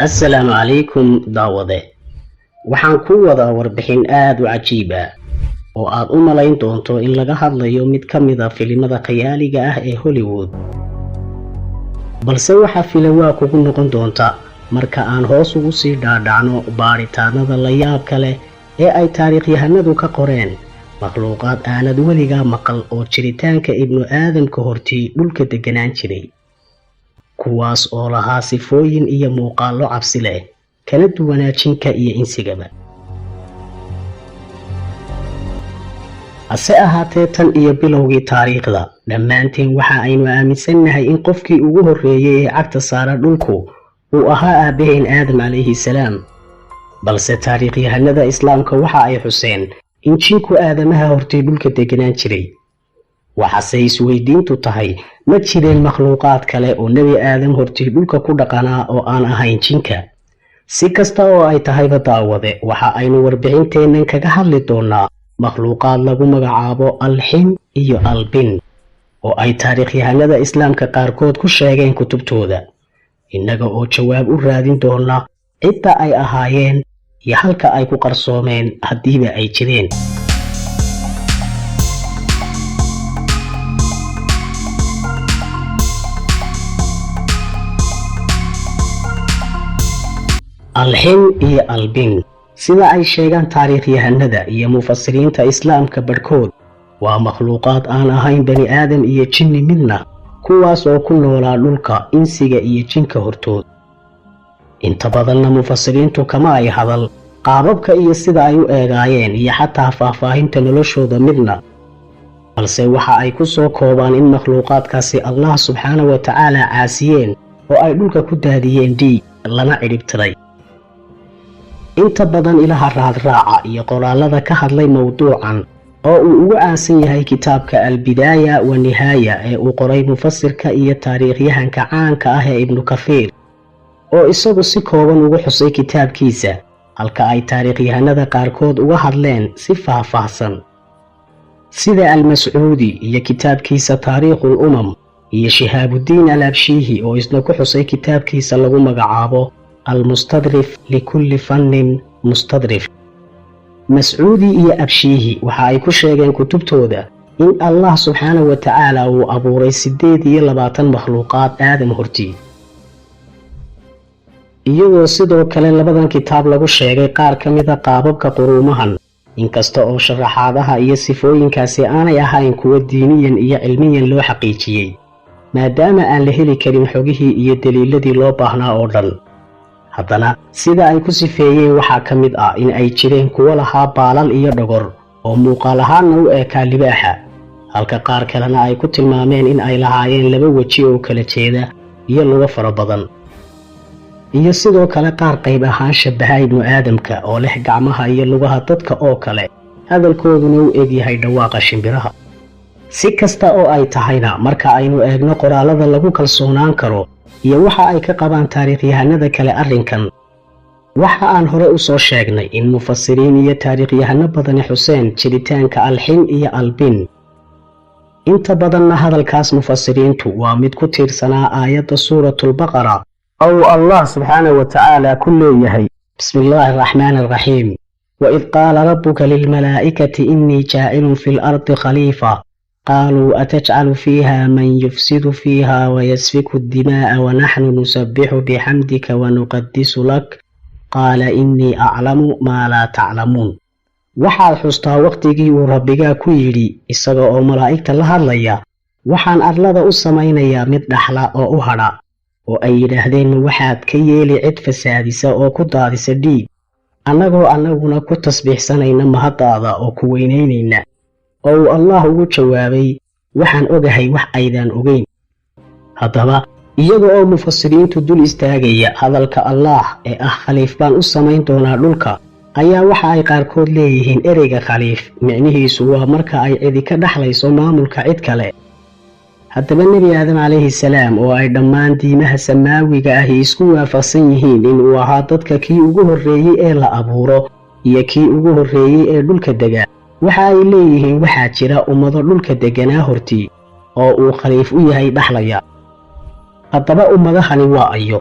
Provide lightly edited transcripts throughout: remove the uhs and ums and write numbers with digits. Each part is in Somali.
Assalaamu calaykum daawade. Waxaan ku wadaa warbixin aad u cajiib ah oo aad u malayn doonto in laga hadlayo mid ka mid ah filimada khiyaaliga ah ee Hollywood. Balse waxa filan waa kugu noqon doonta marka aan hoos ugu sii dhaadhacno baaritaanada la yaabka leh ee ay taariikhyahannadu ka qoreen makhluuqaad aanad weligaa maqal oo jiritaanka ibnu aadamka hortii dhulka deganaan jiray, kuwaas oo lahaa sifooyin iyo muuqaallo cabsi leh, kala duwanaa jinka iyo insigaba. hase ahaatee tan iyo bilowgii taariikhda dhammaanteen waxa aynu aaminsannahay in qofkii ugu horreeyey ee cagta saara dhulku uu ahaa aabaheen aadam calayhi salaam. balse taariikhyahannada islaamka waxa ay xuseen in jinku aadamaha hortii dhulka deganaan jiray. waxaase isweydiintu tahay, ma jireen makhluuqaad kale oo nebi aadam hortii dhulka ku dhaqanaa oo aan ahayn jinka? si kasta oo ay tahayba daawade, waxa aynu warbixinteennan kaga hadli doonaa makhluuqaad lagu magacaabo AL-XINN IYO AL-BINN oo ay taariikhyahannada islaamka qaarkood ku sheegeen kutubtooda, innaga oo jawaab u raadin doona cidda ay ahaayeen iyo halka ay ku qarsoomeen haddiiba ay jireen. AL-XINN IYO AL-BINN sida ay sheegaan taariikhyahannada iyo mufasariinta islaamka badhkood waa makhluuqaad aan ahayn bani-aadam iyo jinni midna, kuwaas oo ku noolaa dhulka insiga iyo jinka hortood. inta badanna mufasariintu kama ay hadal qaababka iyo sida ay u eegaayeen iyo xataa faahfaahinta noloshooda midna, balse waxa ay ku soo koobaan in makhluuqaadkaasi allah subxaana wa tacaala caasiyeen oo ay dhulka ku daadiyeen dhiig lana cidhibtiray. inta badan ilaha raadraaca iyo qoraalada ka hadlay mowduucan oo uu ugu caansan yahay kitaabka Bidaaya Wa Nihaaya ee uu qoray mufasirka iyo taariikhyahanka caanka ah ee Ibnu Katheer, oo isagu si kooban ugu xusay kitaabkiisa, halka ay taariikhyahannada qaarkood uga hadleen si faahfaahsan, sida al-Mascuudi iyo kitaabkiisa Taariikhul Umam, iyo Shihaabudiin Al Abshiihi oo isna ku xusay kitaabkiisa lagu magacaabo المستدرف لكل فن مستدرف. مسعودي iyo abshiihi waxa ay ku sheegeen kutubtooda in allah subxaanahu wa tacaala uu abuuray 28 makhluuqaad aadam hortii, iyadoo sidoo kale labadan kitaab lagu sheegay qaar ka mida qaababka quruumahan, inkasta oo sharaxaadaha iyo sifooyinkaasi aanay ahayn kuwa diiniyan iyo cilmiyan loo xaqiijiyey, maadaama aan la heli karin xogihii iyo daliiladii loo baahnaa oo dhan. haddana sida ay ku sifeeyeen waxaa ka mid ah in ay jireen kuwo lahaa baalal iyo dhogor oo muuqaal ahaanna u eekaa libaaxa, halka qaar kalena ay ku tilmaameen in ay lahaayeen 2 weji oo kala jeeda iyo lugo fara badan, iyo sidoo kale qaar qayb ahaan shabaha ibnu aadamka oo leh gacmaha iyo lugaha dadka oo kale, hadalkooduna u egyahay dhawaaqa shimbiraha. si kasta oo ay tahayna, marka aynu eegno qoraalada lagu kalsoonaan karo iyo waxa ay ka qabaan taariikhyahannada kale arrinkan, waxa aan hore u soo sheegnay in mufasiriin iyo taariikhyahanno badani xuseen jiritaanka AL-XINN IYO AL-BINN. inta badanna hadalkaas mufasiriintu waa mid ku tiirsanaa aayadda suuratul baqara oo allah subxaanahu wa tacaala ku leeyahay bismillaahi araxmaani araxiim waid qaala rabbuka lilmalaa'ikati innii jaacilun fi lardi khaliifa قالوا أتجعل فيها من يفسد فيها ويسفك الدماء ونحن نسبح بحمدك ونقدس لك قال إني أعلم ما لا تعلمون. waxaad xustaa waqtigii uu rabbigaa ku yidhi isaga oo malaa'igta la hadlaya, waxaan arlada u samaynayaa mid dhaxla oo u hadha, oo ay yidhaahdeen waxaad ka yeeli cid fasaadisa oo ku daadisa dhiig, annaguna ku tasbiixsanayna mahaddaada oo ku weynaynayna. oo uu allah ugu jawaabay, waxaan ogahay wax aydaan ogeyn. haddaba iyaga oo mufasiriintu dul istaagaya hadalka allah ee ah khaliif baan u samayn doonaa dhulka, ayaa waxa ay qaarkood leeyihiin ereyga khaliif micnihiisu waa marka ay cidi ka dhaxlayso maamulka cid kale. haddaba nebi aadam calayhi salaam oo ay dhammaan diimaha samaawiga ahi isku waafaqsan yihiin in uu ahaa dadka kii ugu horreeyey ee la abuuro iyo kii ugu horreeyey ee dhulka dega, waxa ay leeyihiin waxaa jira ummado dhulka deganaa hortii oo uu khaliif u yahay dhaxlaya. haddaba ummadahani waa ayo?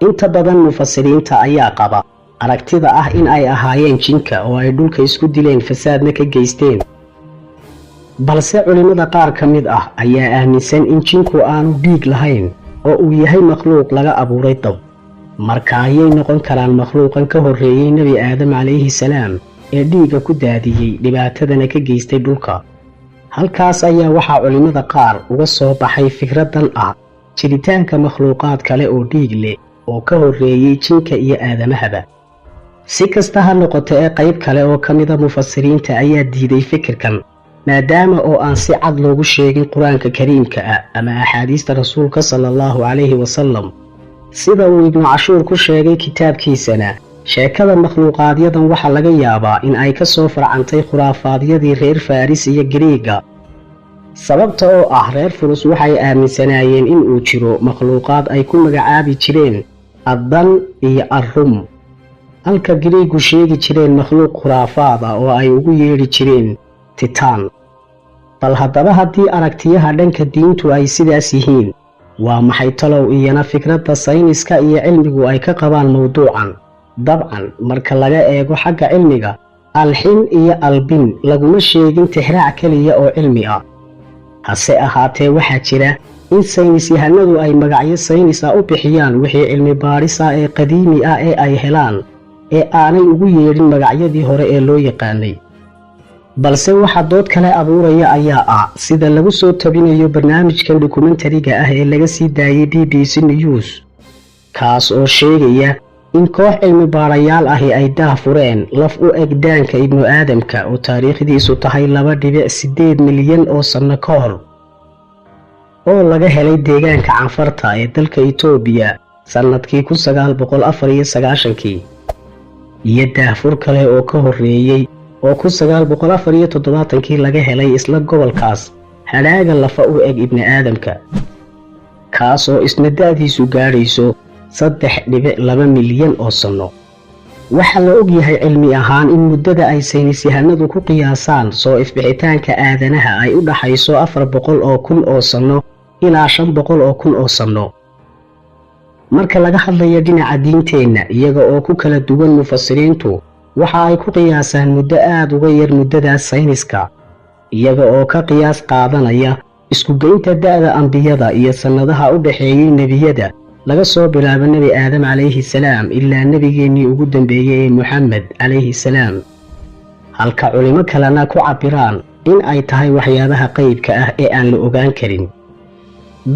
inta badan mufasariinta ayaa qaba aragtida ah in ay ahaayeen jinka oo ay dhulka isku dileen fasaadna ka geysteen, balse culimada qaar ka mid ah ayaa aaminsan in jinku aanu dhiig lahayn oo uu yahay makhluuq laga abuuray dab. marka ayay noqon karaan makhluuqan ka horreeyey nebi aadam calayhi salaam ee dhiigga ku daadiyey dhibaatadana ka geystay dhulka. halkaas ayaa waxaa culimada qaar uga soo baxay fikradan ah jiritaanka makhluuqaad kale oo dhiig leh oo ka horreeyey jinka iyo aadamahaba. si kasta ha noqoto ee qayb kale oo ka mida mufasiriinta ayaa diiday fikirkan, maadaama oo aan si cad loogu sheegin qur-aanka kariimka ah ama axaadiista rasuulka sallallahu calayhi wasallam. sida uu ibnu cashuur ku sheegay kitaabkiisana, sheekada makhluuqaadyadan waxaa laga yaabaa in ay ka soo farcantay khuraafaadiyadii reer Faaris iyo Giriiga. sababta oo ah reer Furus waxay aaminsanaayeen in uu jiro makhluuqaad ay ku magacaabi jireen addan iyo arrum, halka Giriigu sheegi jireen makhluuq khuraafaad ah oo ay ugu yeedhi jireen titaan. bal haddaba haddii aragtiyaha dhanka diintu ay sidaas yihiin, waa maxay talow iyana fikradda sayniska iyo cilmigu ay ka qabaan mawduucan? dabcan marka laga eego xagga cilmiga, al-XINN iyo al-BINN laguma sheegin tixraac keliya oo cilmi ah. hase ahaatee waxaa jira in saynisyahanadu ay magacyo saynis ah u bixiyaan wixii cilmi baadhis ah ee qadiimi ah ee ay helaan, ee aanay ugu yeedhin magacyadii hore ee loo yaqaanay. balse waxa dood kale abuuraya ayaa ah sida lagu soo tabinayo barnaamijkan dokumentariga ah ee laga sii daayay BBC News, kaas oo sheegaya in koox cilmi baadhayaal ahi ay daahfureen laf u eg daanka ibnu aadamka oo taariikhdiisu tahay 2.8 milyan oo sanno ka hor, oo laga helay deegaanka canfarta ee dalka Itoobiya sanadkii 1994, iyo daahfur kale oo ka horreeyey oo 1974 laga helay isla gobolkaas hadhaaga lafa u eg ibnu aadamka, kaas oo isna da'diisu gaadhayso 3.2 milyan oo sanno. waxaa la og yahay cilmi ahaan in muddada ay saynisyahanadu ku qiyaasaan soo ifbixitaanka aadanaha ay u dhaxayso 400,000 oo sanno ilaa 500,000 oo sanno. marka laga hadlayo dhinaca diinteenna, iyaga oo ku kala duwan mufasiriintu waxa ay ku qiyaasaan muddo aad uga yar muddadaas sayniska, iyaga oo ka qiyaas qaadanaya isku geynta da'da ambiyada iyo sannadaha u dhaxeeyey nebiyada laga soo bilaabo nebi aadam calayhi salaam ilaa nebigeennii ugu dambeeyey ee Muxamed calayhi salaam, halka culimo kalena ku cabiraan in ay tahay waxyaabaha qaybka ah ee aan la ogaan karin.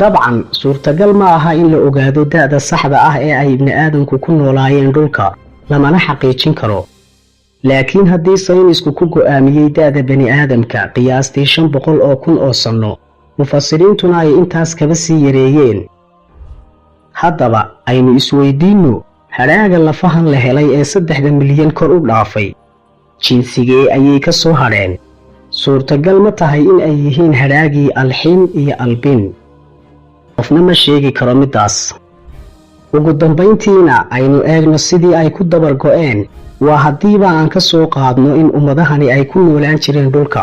dabcan suurtagal ma aha in la ogaado da'da saxda ah ee ay ibni aadamku ku noolaayeen dhulka, lamana xaqiijin karo. laakiin haddii saynisku ku go'aamiyey da'da bani-aadamka qiyaastii 500,000 oo sanno, mufasiriintuna ay intaas kaba sii yareeyeen, haddaba aynu isweydiinno, hadhaaga lafahan la helay ee 3 milyan kor u dhaafay, jinsigee ayay ka soo hadheen? suurtagal ma tahay in ay yihiin hadhaagii al-XINN iyo al-BINN? qofna ma sheegi karo middaas. ugu dambayntiina aynu eegno sidii ay ku dabar go'een, waa haddiiba aan ka soo qaadno in ummadahani ay ku noolaan jireen dhulka.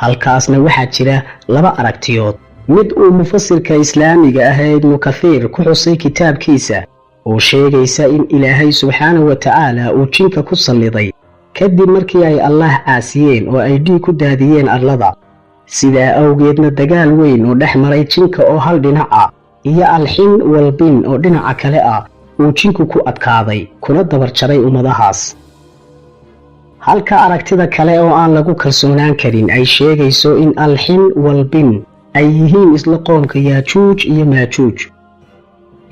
halkaasna waxaa jira 2 aragtiyood. mid uu mufasirka islaamiga ah ee Ibnu Katheer ku xusay kitaabkiisa oo sheegaysa in Ilaahay subxaanahu wa tacaala uu jinka ku salliday kadib markii ay Allah caasiyeen oo ay dhiig ku daadiyeen arlada. sidaa awgeedna dagaal weyn oo dhex maray jinka oo hal dhinac ah iyo al-XINN wal-BINN oo dhinaca kale ah uu jinku ku adkaaday kuna dabar jaray ummadahaas. halka aragtida kale oo aan lagu kalsoonaan karin ay sheegayso in al-XINN wal-BINN ay yihiin isla qoomka Yaajuuj iyo Maajuuj,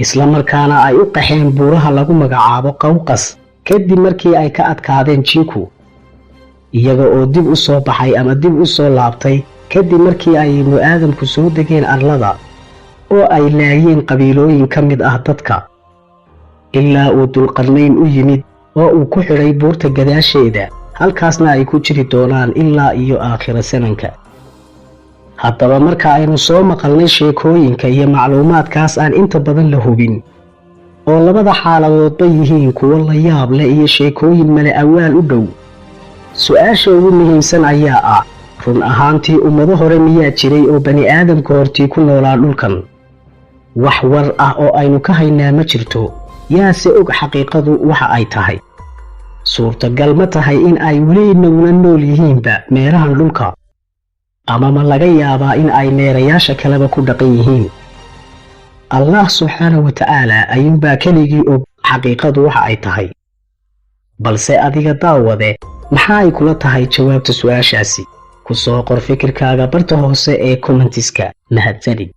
isla markaana ay u qaxeen buuraha lagu magacaabo Qawqas kadib markii ay ka adkaadeen jinku, iyaga oo dib u soo baxay ama dib u soo laabtay kadib markii ay ibnu aadamku soo degeen arlada oo ay laayeen qabiilooyin ka mid ah dadka, ilaa uu Dulqarnayn u yimid oo uu ku xidhay buurta gadaasheeda, halkaasna ay ku jiri doonaan ilaa iyo aakhira zamanka. haddaba marka aynu soo maqalnay sheekooyinka iyo macluumaadkaas aan inta badan la hubin, oo labada xaaladoodba yihiin kuwo la yaab leh iyo sheekooyin mala awaal u dhow, su-aasha ugu muhiimsan ayaa ah, run ahaantii ummado hore miyaa jiray oo bani-aadamka hortii ku noolaa dhulkan? wax war ah oo aynu ka haynaa ma jirto yaase og xaqiiqadu waxa ay tahay suurtagal ma tahay in ay weli inaguna nool yihiinba meerahan dhulka ama ma laga yaabaa in ay meerayaasha kaleba ku dhaqan yihiin allah subxaanahu wa tacaala ayuunbaa keligii og xaqiiqadu waxa ay tahay balse adiga daawade maxaa ay kula tahay jawaabta su'aashaasi ku soo qor fikirkaaga barta hoose ee commentiska mahadsanid